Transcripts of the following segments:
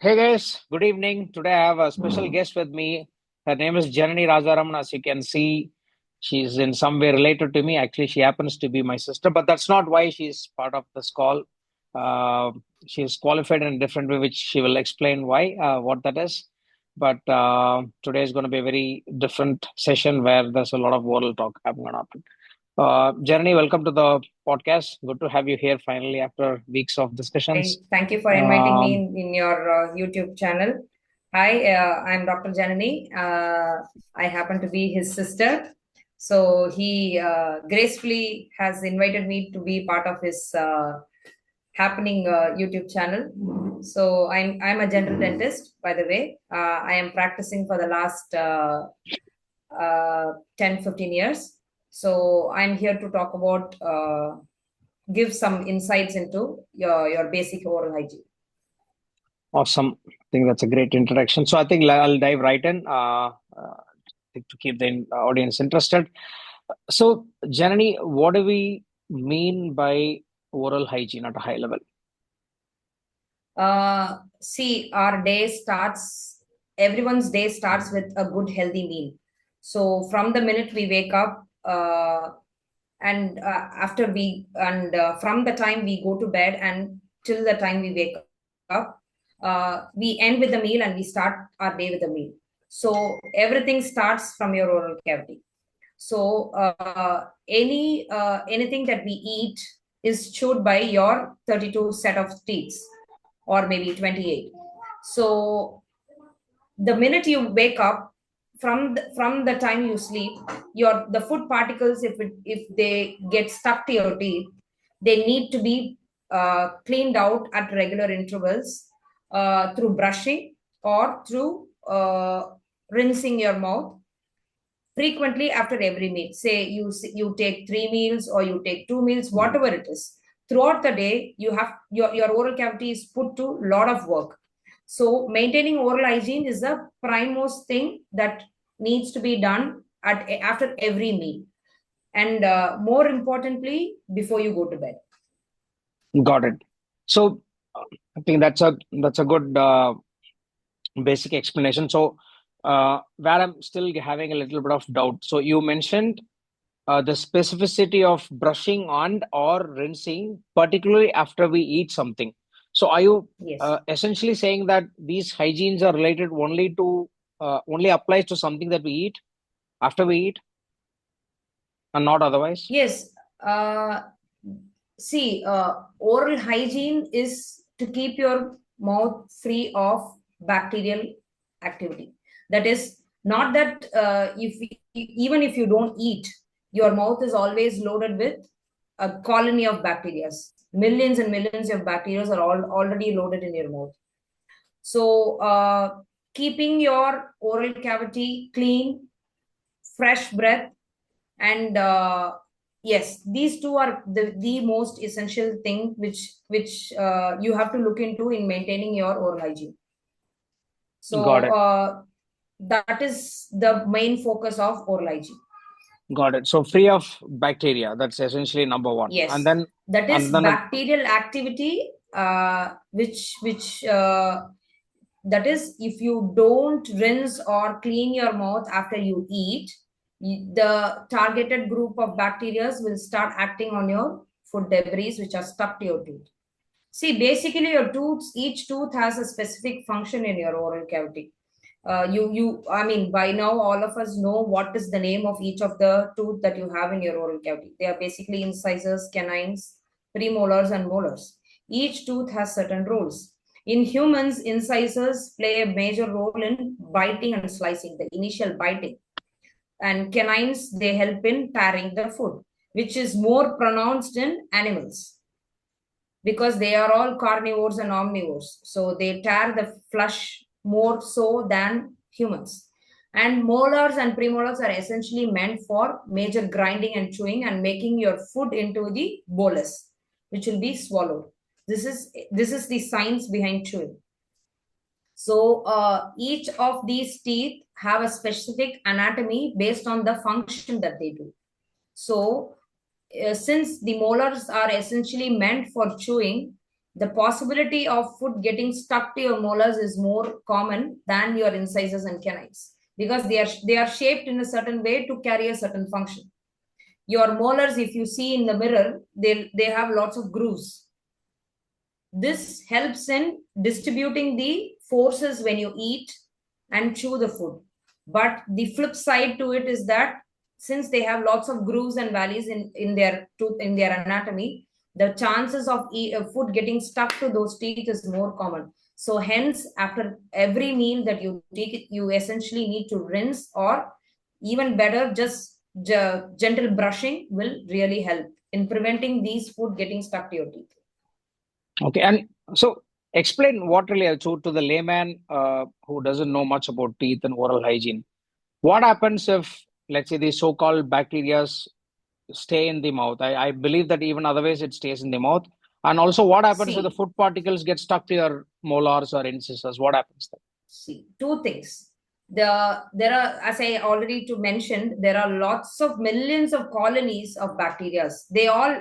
Hey guys, good evening. Today I have a special guest with me. Her name is Jananee Rajaraman. As you can see, she's in some way related to me. Actually, she happens to be my sister, but that's not why she's part of this call. Uh, she's qualified in a different way, which she will explain why, what that is. But today is going to be a very different session where there's a lot of oral talk going to happen. Jananee, welcome to the podcast. Good to have you here finally after weeks of discussions. Thank you for inviting me Um, in your YouTube channel. Hi, I'm Dr. Janani. I happen to be his sister. So he gracefully has invited me to be part of his happening YouTube channel. So I'm a general dentist, by the way. I am practicing for the last 10, 15 years. So I'm here to talk about give some insights into your basic oral hygiene. Awesome. I think that's a great introduction. So I think I'll dive right in to keep the audience interested. So, Janani, what do we mean by oral hygiene at a high level? See, everyone's day starts with a good, healthy meal. So from the minute we wake up, and from the time we go to bed and till the time we wake up, we end with the meal and we start our day with a meal. So everything starts from your oral cavity. So anything that we eat is chewed by your 32 set of teeth, or maybe 28. So the minute you wake up, from the time you sleep, the food particles, if they get stuck to your teeth, they need to be cleaned out at regular intervals, through brushing or through rinsing your mouth frequently after every meal. Say you take 3 meals or you take 2 meals, whatever it is. Throughout the day, your oral cavity is put to a lot of work. So maintaining oral hygiene is the primemost thing that needs to be done after every meal, and more importantly, before you go to bed. Got it. So I think that's a good basic explanation. So where I'm still having a little bit of doubt. So you mentioned the specificity of brushing and or rinsing, particularly after we eat something. So are you Yes. essentially saying that these hygienes are related only applies to something that we eat after we eat and not otherwise? Yes. uh, See, oral hygiene is to keep your mouth free of bacterial activity. That is not that even if you don't eat, your mouth is always loaded with a colony of bacteria. Millions and millions of bacteria are already loaded in your mouth. So, keeping your oral cavity clean, fresh breath, and yes, these two are the most essential thing which you have to look into in maintaining your oral hygiene. Got So it. that is the main focus of oral hygiene. Got it. So free of bacteria, that's essentially number one. And Yes, then that is and then bacterial activity, which that is, if you don't rinse or clean your mouth after you eat, the targeted group of bacteria will start acting on your food debris which are stuck to your tooth. See, basically, each tooth has a specific function in your oral cavity. I mean, by now, all of us know what is the name of each of the tooth that you have in your oral cavity. They are basically incisors, canines, premolars, and molars. Each tooth has certain roles. In humans, incisors play a major role in biting and slicing, the initial biting. And canines, they help in tearing the food, which is more pronounced in animals because they are all carnivores and omnivores. So they tear the flesh more so than humans. And molars and premolars are essentially meant for major grinding and chewing and making your food into the bolus, which will be swallowed. This is the science behind chewing. So each of these teeth have a specific anatomy based on the function that they do. So since the molars are essentially meant for chewing, the possibility of food getting stuck to your molars is more common than your incisors and canines, because they are shaped in a certain way to carry a certain function. Your molars, if you see in the mirror, they have lots of grooves. This helps in distributing the forces when you eat and chew the food. But the flip side to it is that since they have lots of grooves and valleys in their tooth, in their anatomy, the chances of food getting stuck to those teeth is more common. So hence, after every meal that you take, you essentially need to rinse, or even better, just gentle brushing will really help in preventing these food getting stuck to your teeth. Okay, and so explain what really, so to the layman who doesn't know much about teeth and oral hygiene, what happens if, let's say, these so-called bacteria stay in the mouth? I believe that even otherwise it stays in the mouth. And also, what happens if the See, food particles get stuck to your molars or incisors? What happens then? see, two things. There are, as I already to mentioned, there are lots of millions of colonies of bacteria. They all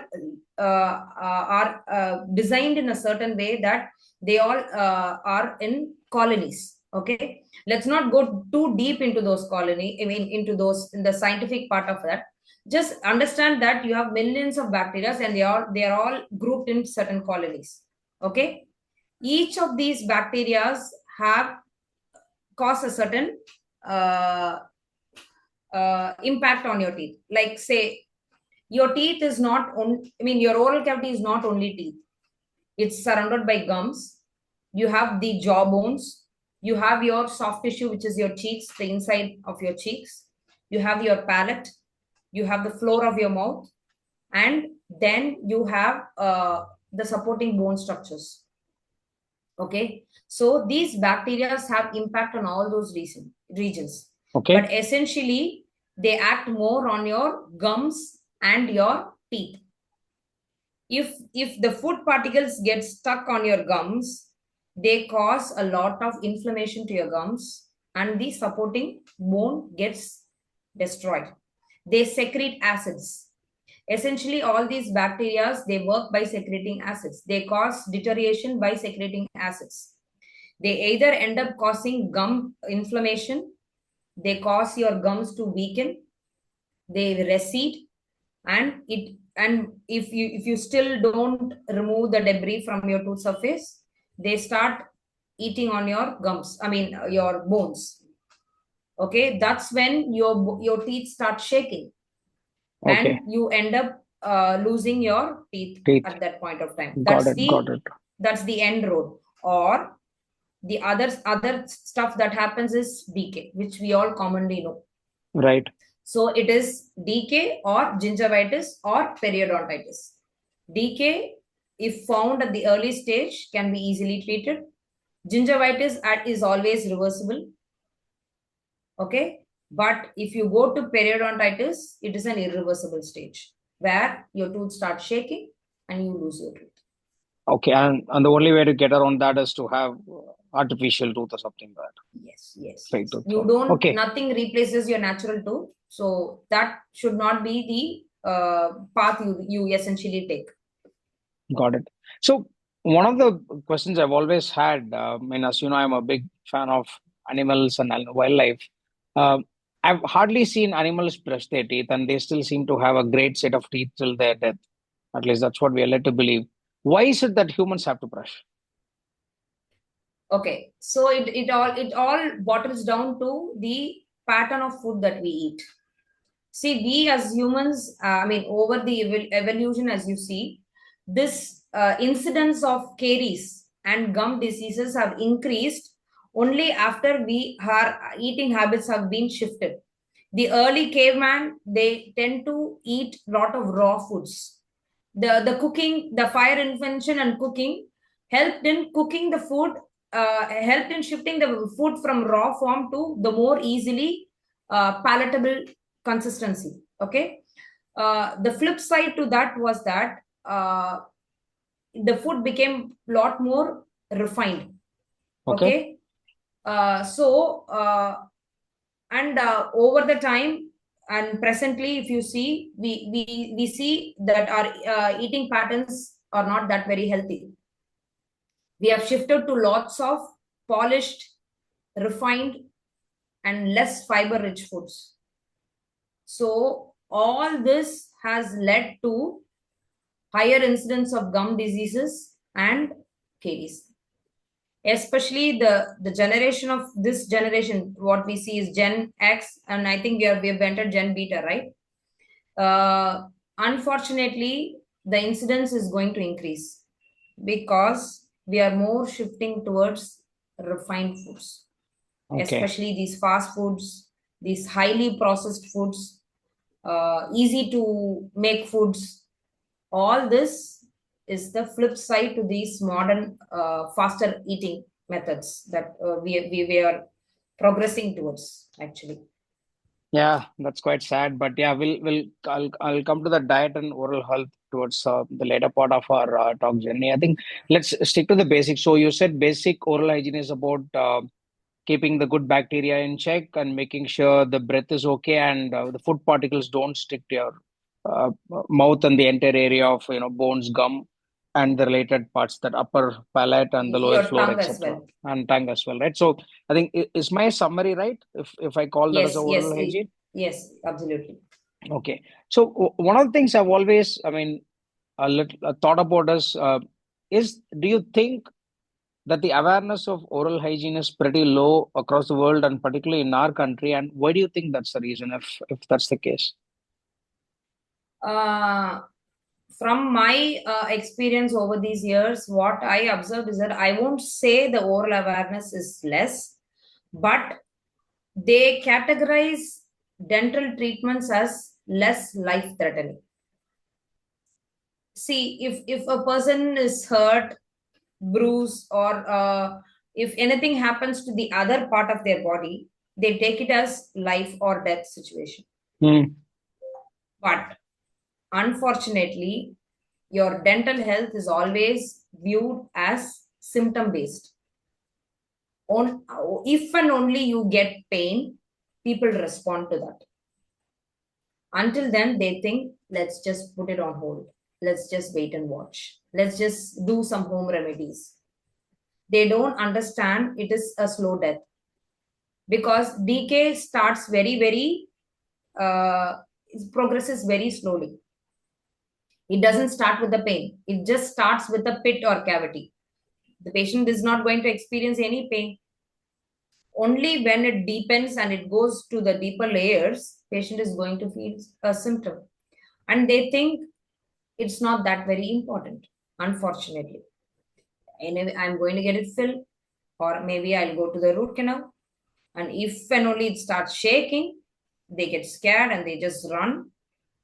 are designed in a certain way that they all are in colonies. Okay, let's not go too deep into those colony. I mean, into those in the scientific part of that. Just understand that you have millions of bacteria, and they are all grouped in certain colonies. Okay, each of these bacteria have cause a certain uh, impact on your teeth. Like, say, your teeth is not on, I mean, your oral cavity is not only teeth, it's surrounded by gums. You have the jaw bones, you have your soft tissue, which is your cheeks, the inside of your cheeks, you have your palate, you have the floor of your mouth, and then you have the supporting bone structures. Okay, so these bacteria have impact on all those regions, Okay, but essentially they act more on your gums and your teeth. If the food particles get stuck on your gums, they cause a lot of inflammation to your gums, and the supporting bone gets destroyed. They secrete acids. Essentially, all these bacteria, they work by secreting acids. They cause deterioration by secreting acids. They either end up causing gum inflammation, they cause your gums to weaken, they recede, and if you still don't remove the debris from your tooth surface, they start eating on your gums. I mean, your bones. Okay, that's when your teeth start shaking, okay, and you end up losing your teeth teeth. at that point of time. Got that's it, got the it. that's the end road. Or the other stuff that happens is decay, which we all commonly know. Right. So it is decay or gingivitis or periodontitis. Decay, if found at the early stage, can be easily treated. Gingivitis is always reversible. Okay, but if you go to periodontitis, it is an irreversible stage where your tooth starts shaking and you lose your tooth. Okay, and the only way to get around that is to have artificial tooth or something like that. Yes, yes, Fake yes. tooth. You don't, Okay, nothing replaces your natural tooth. So that should not be the path you essentially take. got it. So one of the questions I've always had, I mean, as you know, I'm a big fan of animals and wildlife. Um, I've hardly seen animals brush their teeth, and they still seem to have a great set of teeth till their death. At least that's what we are led to believe. Why is it that humans have to brush? Okay, so it all bottles down to the pattern of food that we eat. See, we as humans, I mean, over the evolution, as you see, this incidence of caries and gum diseases have increased only after our eating habits have been shifted. The early caveman, they tend to eat lot of raw foods. The cooking, the fire invention and cooking helped in cooking the food, helped in shifting the food from raw form to the more easily palatable consistency. Okay, the flip side to that was that the food became a lot more refined. Okay. Okay, so and over the time and presently, if you see, we see that our eating patterns are not that very healthy. We have shifted to lots of polished, refined, and less fiber rich foods. So all this has led to higher incidence of gum diseases and caries. Especially the generation of this generation, what we see is Gen X, and I think we have entered Gen Beta, right? Unfortunately, the incidence is going to increase because we are more shifting towards refined foods, Okay. especially these fast foods, these highly processed foods, easy to make foods. All this is the flip side to these modern, faster eating methods that we are progressing towards, actually. Yeah, that's quite sad. But yeah, I'll come to the diet and oral health towards the later part of our talk journey. I think let's stick to the basics. So you said basic oral hygiene is about keeping the good bacteria in check and making sure the breath is okay and the food particles don't stick to your mouth and the entire area of bones, gum, and the related parts, that upper palate and the lower Your floor, tongue as etc., well. and tongue as well, right? So I think is my summary right if I call that as a Yes, oral yes, hygiene? yes, absolutely. Okay. So one of the things I've always, I mean, a little thought about is do you think that the awareness of oral hygiene is pretty low across the world and particularly in our country? And why do you think that's the reason, if that's the case? uh, from my experience over these years, what I observed is that I won't say the oral awareness is less, but they categorize dental treatments as less life threatening. See, if a person is hurt, bruised, or if anything happens to the other part of their body, they take it as life or death situation. Hmm. But unfortunately, your dental health is always viewed as symptom based. On if and only you get pain, people respond to that. Until then, they think, let's just put it on hold. Let's just wait and watch. Let's just do some home remedies. They don't understand it is a slow death because decay starts very, uh, it progresses very slowly. It doesn't start with the pain, it just starts with the pit or cavity. The patient is not going to experience any pain. Only when it deepens and it goes to the deeper layers, patient is going to feel a symptom. And they think it's not that very important, unfortunately. Anyway, I'm going to get it filled, or maybe I'll go to the root canal. And if and only it starts shaking, they get scared and they just run,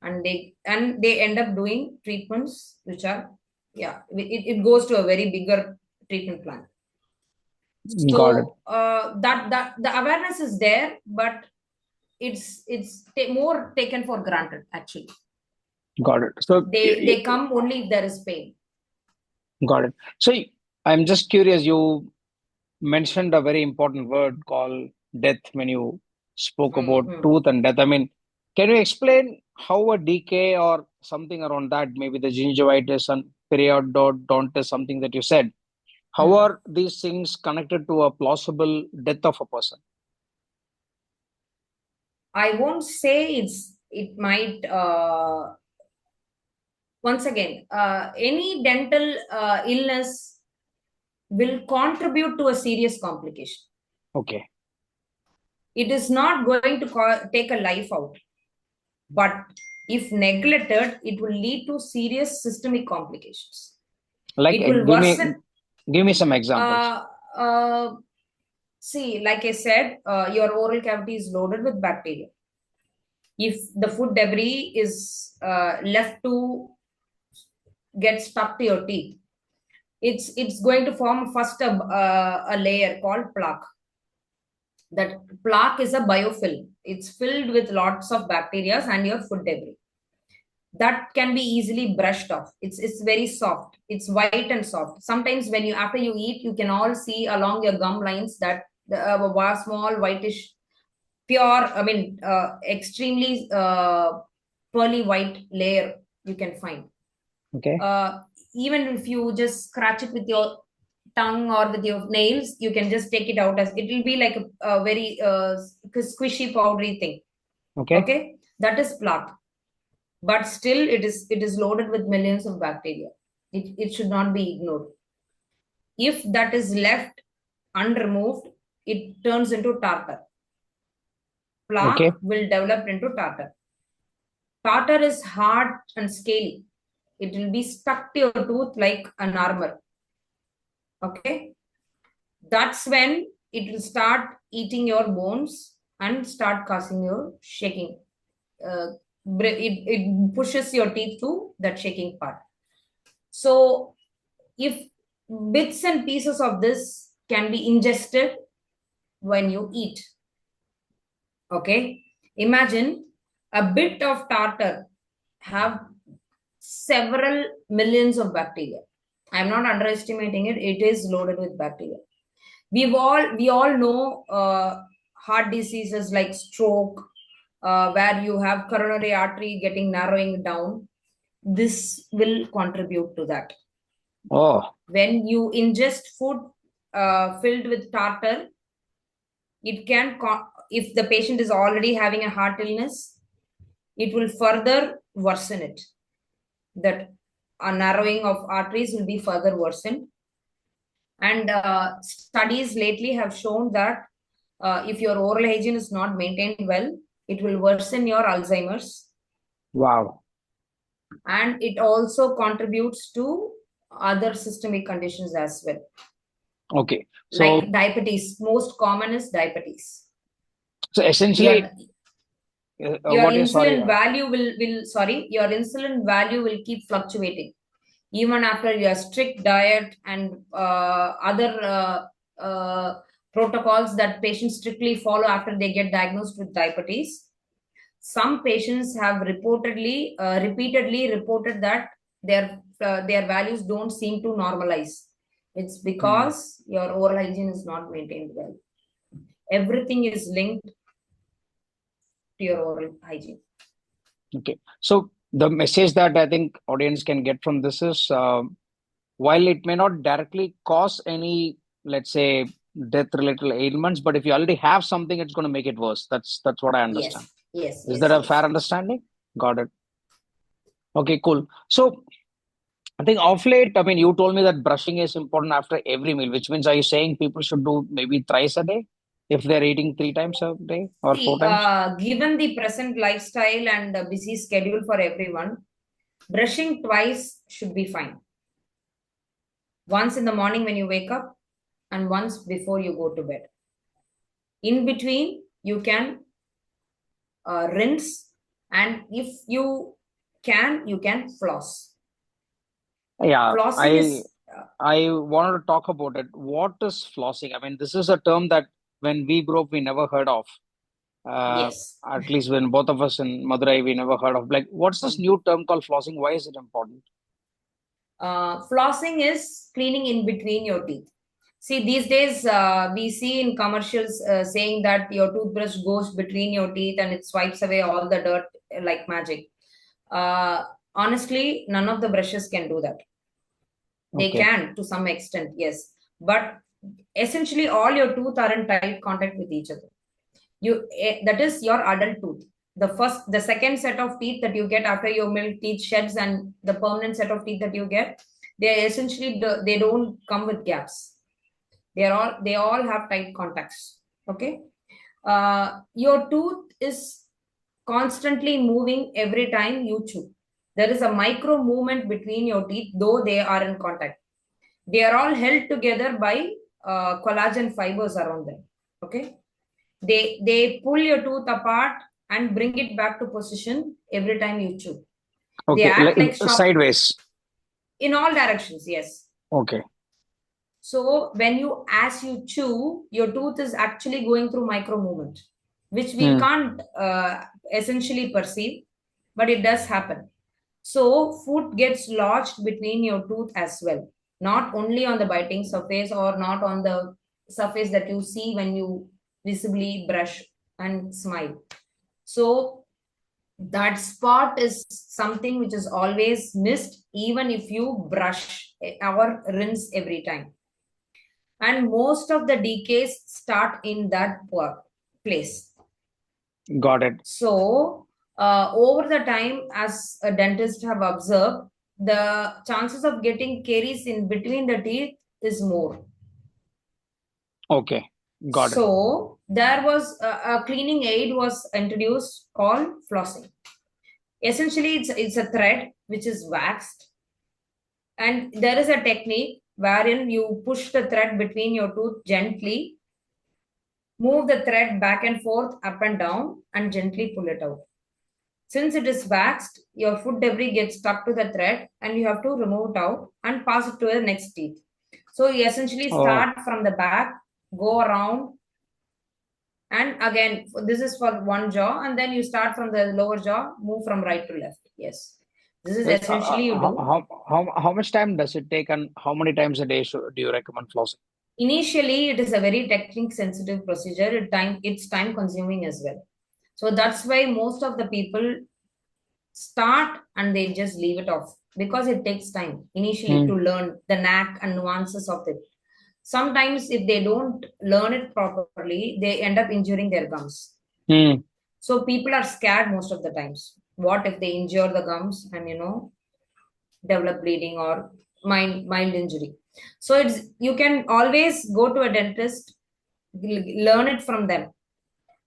and they end up doing treatments which are, yeah, it goes to a very bigger treatment plan. Got it. So that the awareness is there, but more taken for granted, actually. Got it. So They come only if there is pain. got it. So I'm just curious. You mentioned a very important word called death when you spoke about Mhm. tooth and death. I mean, can you explain how a decay or something around that, maybe the gingivitis and periodontitis, something that you said, how Hmm. are these things connected to a plausible death of a person? I won't say it might, once again, any dental illness will contribute to a serious complication. Okay. It is not going to take a life out, but if neglected, it will lead to serious systemic complications. Like, It will give worsen. me some examples. Uh, uh, See, like I said, your oral cavity is loaded with bacteria. If the food debris is left to get stuck to your teeth, it's going to form first a layer called plaque. That plaque is a biofilm. It's filled with lots of bacteria and your food debris. That can be easily brushed off. It's very soft. It's white and soft. Sometimes when you after you eat, you can all see along your gum lines that the small whitish, pure. I mean, extremely pearly white layer you can find. Okay. Uh, Even if you just scratch it with your tongue or with your nails, you can just take it out, as it will be like a very squishy powdery thing. Okay, that is plaque, but still it is loaded with millions of bacteria. It should not be ignored. If that is left unremoved, it turns into tartar. Plaque will develop into tartar. Tartar is hard and scaly. It will be stuck to your tooth like an armor. Okay, that's when it will start eating your bones and start causing your shaking. It pushes your teeth to that shaking part. So if bits and pieces of this can be ingested when you eat, okay, imagine a bit of tartar have several millions of bacteria. I'm not underestimating it. It is loaded with bacteria. We all know heart diseases like stroke, where you have coronary artery getting narrowing down. This will contribute to that. When you ingest food filled with tartar, it can, if the patient is already having a heart illness, it will further worsen it. That a narrowing of arteries will be further worsened. And studies lately have shown that if your oral hygiene is not maintained well, it will worsen your Alzheimer's. Wow. And it also contributes to other systemic conditions as well. Okay. So, like diabetes, most common is diabetes. So essentially, your insulin value will your insulin value will keep fluctuating even after your strict diet and other protocols that patients strictly follow after they get diagnosed with diabetes. Some patients have repeatedly reported that their values don't seem to normalize. It's because your oral hygiene is not maintained well. Everything is linked to your oral hygiene. Okay. So the message that I think audience can get from this is, while it may not directly cause any, let's say, death-related ailments, but if you already have something, it's going to make it worse. That's what I understand. Yes. Is that a fair understanding? Got it. Okay, cool. So I think off late, I mean, you told me that brushing is important after every meal, which means, are you saying people should do maybe thrice a day if they're eating 3 times a day or 4 times? Given the present lifestyle and the busy schedule for everyone, brushing twice should be fine. Once in the morning when you wake up and once before you go to bed. In between, you can rinse, and if you can floss. Yeah, Flossing I wanted to talk about it. What is flossing? I mean, this is a term that when we grew up, we never heard of. Yes. At least when both of us in Madurai, we never heard of. Like, what's this new term called flossing? Why is it important? Flossing is cleaning in between your teeth. See, these days we see in commercials saying that your toothbrush goes between your teeth and it swipes away all the dirt like magic. Honestly, none of the brushes can do that. They can to some extent, yes. But essentially, all your teeth are in tight contact with each other. That is your adult tooth. The second set of teeth that you get after your milk teeth sheds and the permanent set of teeth that you get, they essentially they don't come with gaps. They all have tight contacts. Okay, your tooth is constantly moving every time you chew. There is a micro movement between your teeth, though they are in contact. They are all held together by collagen fibers around them. Okay, they pull your tooth apart and bring it back to position every time you chew. Okay, they act like sideways. In all directions, yes. Okay. So when as you chew, your tooth is actually going through micro movement, which we can't essentially perceive, but it does happen. So food gets lodged between your tooth as well, not only on the biting surface or not on the surface that you see when you visibly brush and smile. So that spot is something which is always missed, even if you brush or rinse every time. and most of the decays start in that place. Got it. So, over the time, as a dentist have observed, the chances of getting caries in between the teeth is more. Okay. Got it. So, there was a cleaning aid was introduced called flossing. Essentially, it's a thread which is waxed, and there is a technique wherein you push the thread between your tooth gently, move the thread back and forth, up and down, and gently pull it out. Since it is waxed, your food debris gets stuck to the thread and you have to remove it out and pass it to the next teeth. So you essentially Oh, start from the back, go around, and again, this is for one jaw, and then you start from the lower jaw, move from right to left. Yes. This is essentially you do. how much time does it take, and how many times a day do you recommend flossing? Initially, it is a very technique sensitive procedure. It's time consuming as well. So that's why most of the people start and they just leave it off because it takes time initially to Hmm. learn the knack and nuances of it. Sometimes, if they don't learn it properly, they end up injuring their gums. Hmm. So people are scared most of the times. What if they injure the gums and develop bleeding or mild injury? So it's you can always go to a dentist, learn it from them,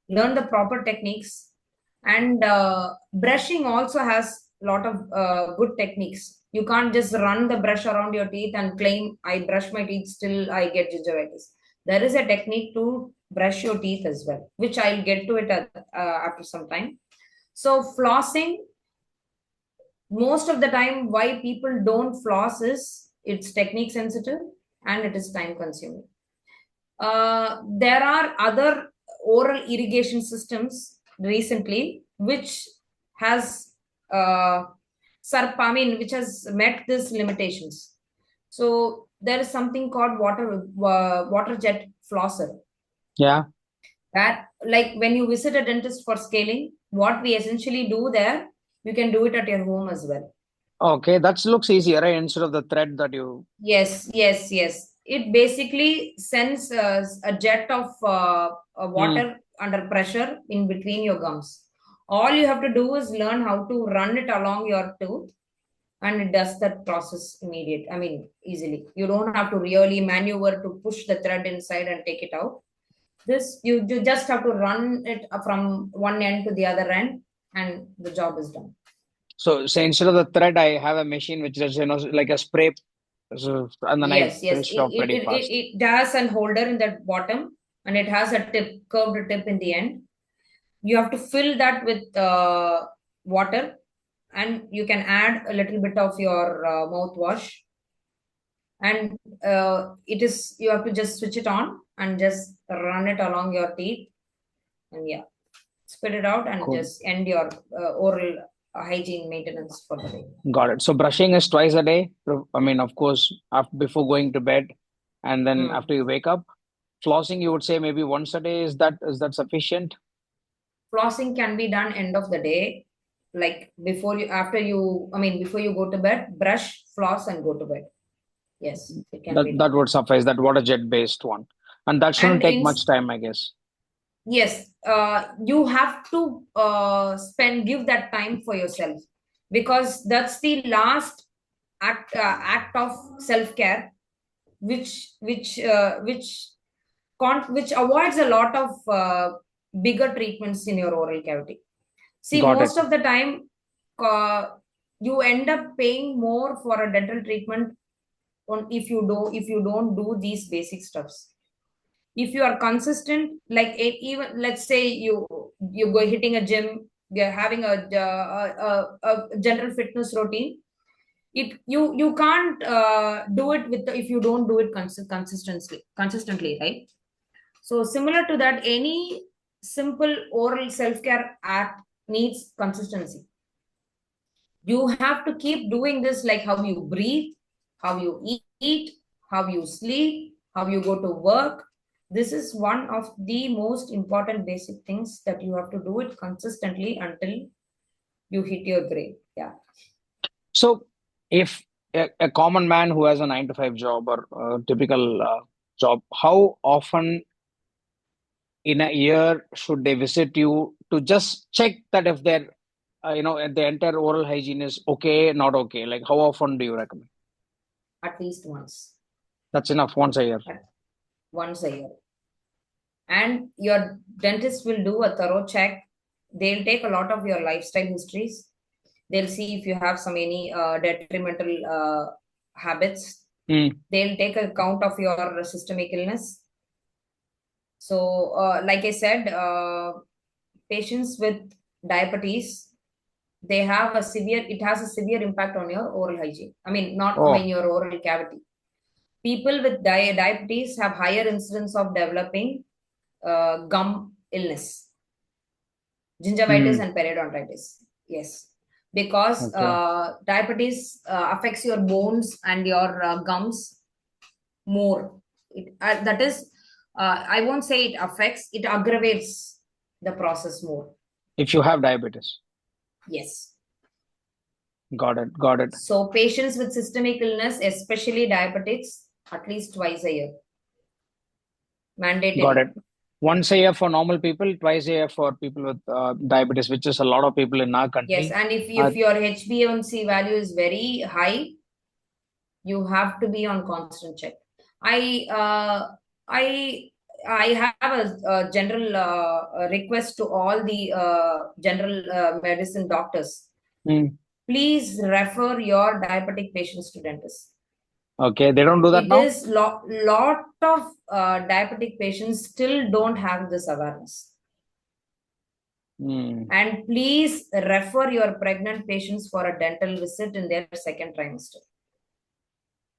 learn the proper techniques, and brushing also has a lot of good techniques. You can't just run the brush around your teeth and claim I brush my teeth still I get gingivitis. There is a technique to brush your teeth as well, which I'll get to it after some time. So flossing, most of the time why people don't floss is it's technique sensitive and it is time consuming. There are other oral irrigation systems recently which has which has met these limitations. So there is something called water jet flosser. Yeah. That, like when you visit a dentist for scaling, what we essentially do there, you can do it at your home as well. Okay, that looks easier, right? Instead of the thread that you. Yes, yes, yes. It basically sends a jet of Hmm. water under pressure in between your gums. All you have to do is learn how to run it along your tooth, and it does that process easily. You don't have to really maneuver to push the thread inside and take it out. This you just have to run it from one end to the other end, and the job is done. So instead of the thread, I have a machine which is, like a spray, and then I Yes, yes. finish it off pretty fast. It has an holder in the bottom and it has a curved tip in the end. You have to fill that with water, and you can add a little bit of your mouthwash. And you have to just switch it on and just run it along your teeth. And yeah, spit it out and Cool. just end your oral hygiene maintenance for the day. Got it. So brushing is twice a day. I mean, of course, before going to bed, and then Hmm. after you wake up. Flossing, you would say maybe once a day. Is that sufficient? Flossing can be done end of the day, like before you go to bed, brush, floss, and go to bed. Yes, it can That be that done. would suffice. That water jet based one, and that shouldn't And take in much time, I guess. yes, you have to give that time for yourself, because that's the last act of self care, which avoids a lot of bigger treatments in your oral cavity. See, Got it. most of the time, uh, you end up paying more for a dental treatment on if you don't do these basic stuffs. If you are consistent, like even let's say you go hitting a gym, you're having a general fitness routine. You can't do it if you don't do it consistently, right? So similar to that, any simple oral self care act needs consistency. You have to keep doing this, like how you breathe, how you eat, how you sleep, how you go to work. This is one of the most important basic things that you have to do it consistently until you hit your grade. Yeah. So, if a common man who has a 9 to 5 job or typical job, how often in a year should they visit you to just check that if their the entire oral hygiene is okay, not okay? Like how often do you recommend? At least once. That's enough, once a year. Once a year. And your dentist will do a thorough check. They'll take a lot of your lifestyle histories. They'll see if you have any detrimental habits. They'll take account of your systemic illness. So, like I said, patients with diabetes, it has a severe impact on your oral hygiene. Your oral cavity. People with diabetes have higher incidence of developing gum illness, gingivitis and periodontitis. Yes, because diabetes affects your bones and your gums more. That is, I won't say it affects, it aggravates the process more. If you have diabetes. Yes. Got it. So patients with systemic illness, especially diabetics, at least twice a year. Mandatory. Got it. Once a year for normal people, twice a year for people with diabetes, which is a lot of people in our country. Yes, and if your HbA1c value is very high, you have to be on constant check. I have a general request to all the general medicine doctors. Please refer your diabetic patients to dentists. Okay, they don't do that now? It is lot of diabetic patients still don't have this awareness. And please refer your pregnant patients for a dental visit in their second trimester.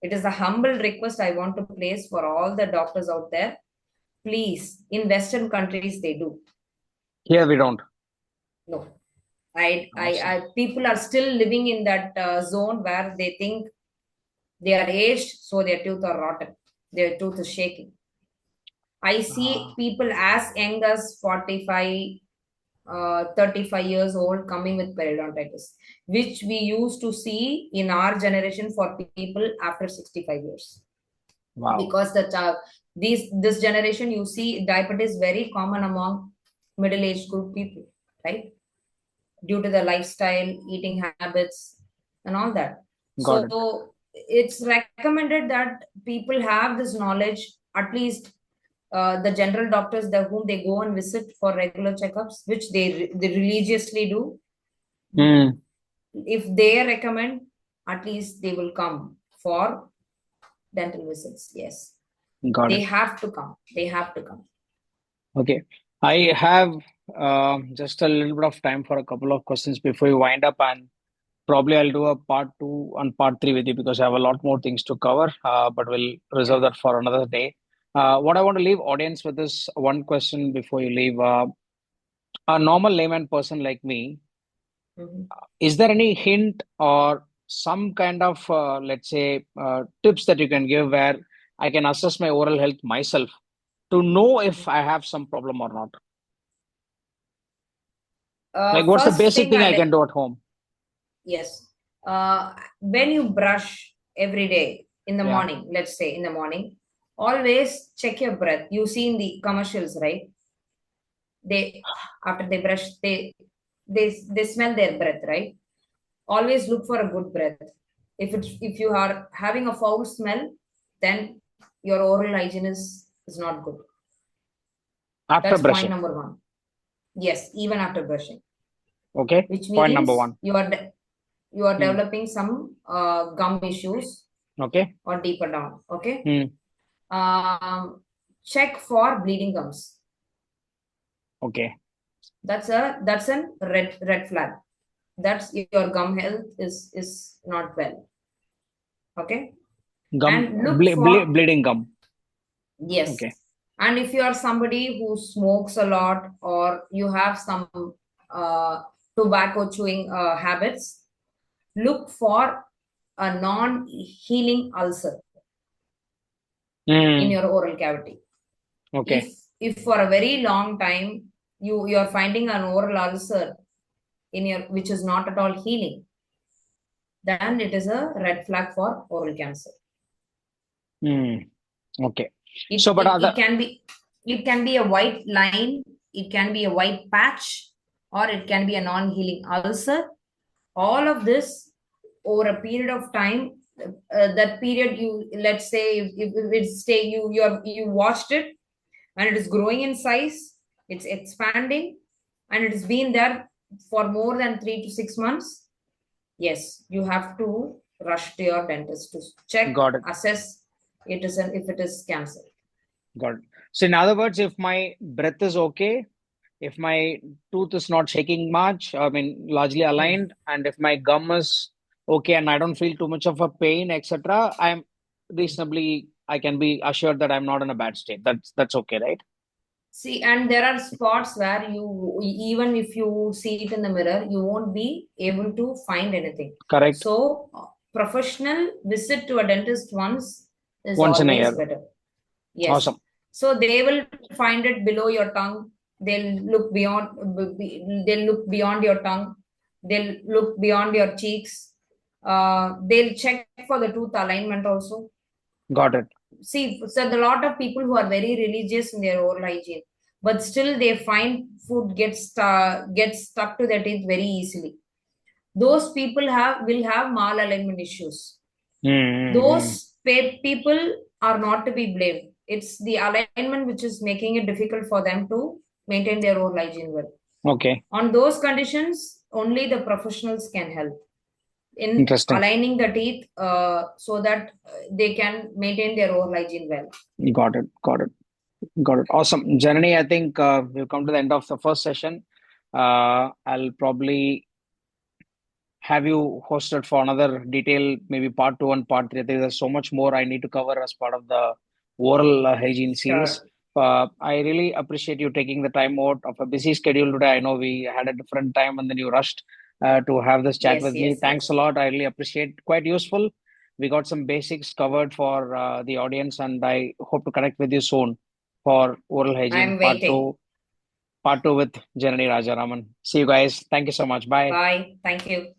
It is a humble request I want to place for all the doctors out there. Please, in Western countries, they do. Here we don't. No. People are still living in that zone where they think they are aged, so their teeth are rotten. Their tooth is shaking. I see people as young as 45, 35 years old coming with periodontitis, which we used to see in our generation for people after 65 years. Wow. Because this generation, you see diabetes very common among middle-aged group people, right? Due to the lifestyle, eating habits, and all that. So it's recommended that people have this knowledge, at least the general doctors whom they go and visit for regular checkups, which they religiously do. If they recommend, at least they will come for dental visits. Yes. They have to come. Okay. I have just a little bit of time for a couple of questions before we wind up, and probably I'll do a part 2 and part 3 with you because I have a lot more things to cover, but we'll reserve that for another day. What I want to leave audience with is one question before you leave. A normal layman person like me, is there any hint or some kind of, let's say, tips that you can give where I can assess my oral health myself to know if I have some problem or not? Like, what's the basic thing I can do at home? Yes. When you brush every day in the morning, let's say in the morning, always check your breath. You see in the commercials, right? After they brush, they smell their breath, right? Always look for a good breath. If you are having a foul smell, then your oral hygiene is not good. That's brushing. Point number 1. Yes, even after brushing. Okay. Which means point number 1. You are developing some gum issues. Okay. Or deeper down. Okay. Check for bleeding gums. Okay. That's a red flag. That's your gum health is not well. Okay. Bleeding gum. Yes. Okay. And if you are somebody who smokes a lot or you have some tobacco chewing habits, look for a non-healing ulcer in your oral cavity. Okay. If for a very long time you are finding an oral ulcer which is not at all healing, then it is a red flag for oral cancer. Okay. So, but It can be a white line, it can be a white patch, or it can be a non-healing ulcer. All of this over a period of time, that period, you, let's say, if it's stay you watched it and it is growing in size, it's expanding, and it has been there for more than 3 to 6 months, yes, you have to rush to your dentist to check, got it. assess it is if it is cancer. Got it. So, in other words, if my breath is okay, if my tooth is not shaking much, I mean, largely Hmm. aligned, and if my gum is okay and I don't feel too much of a pain, etc., I'm reasonably, I can be assured that I'm not in a bad state. That's okay, right? See, and there are spots where you, even if you see it in the mirror, you won't be able to find anything. Correct. So, professional visit to a dentist once is Once in a always year. better. Yes. Awesome. So they will find it below your tongue. They'll look beyond your tongue. They'll look beyond your cheeks. They'll check for the tooth alignment also. Got it. See, so a lot of people who are very religious in their oral hygiene, but still they find food gets stuck to their teeth very easily. Those people will have malalignment issues. Mm-hmm. Those people are not to be blamed. It's the alignment which is making it difficult for them to maintain their oral hygiene well. Okay. On those conditions, only the professionals can help in Interesting. aligning the teeth, so that they can maintain their oral hygiene well. Got it. Got it. Got it. Awesome. Janani, I think we've come to the end of the first session. I'll probably have you hosted for another detail, maybe part two and part three. I think there's so much more I need to cover as part of the oral hygiene series. Sure. I really appreciate you taking the time out of a busy schedule today. I know we had a different time and then you rushed to have this chat Yes, with me. yes, Thanks a yes. lot. I really appreciate. Quite useful. We got some basics covered for the audience, and I hope to connect with you soon for oral hygiene I'm waiting. part two with Jananee Rajaraman. See you guys. Thank you so much. Bye. Bye. Thank you.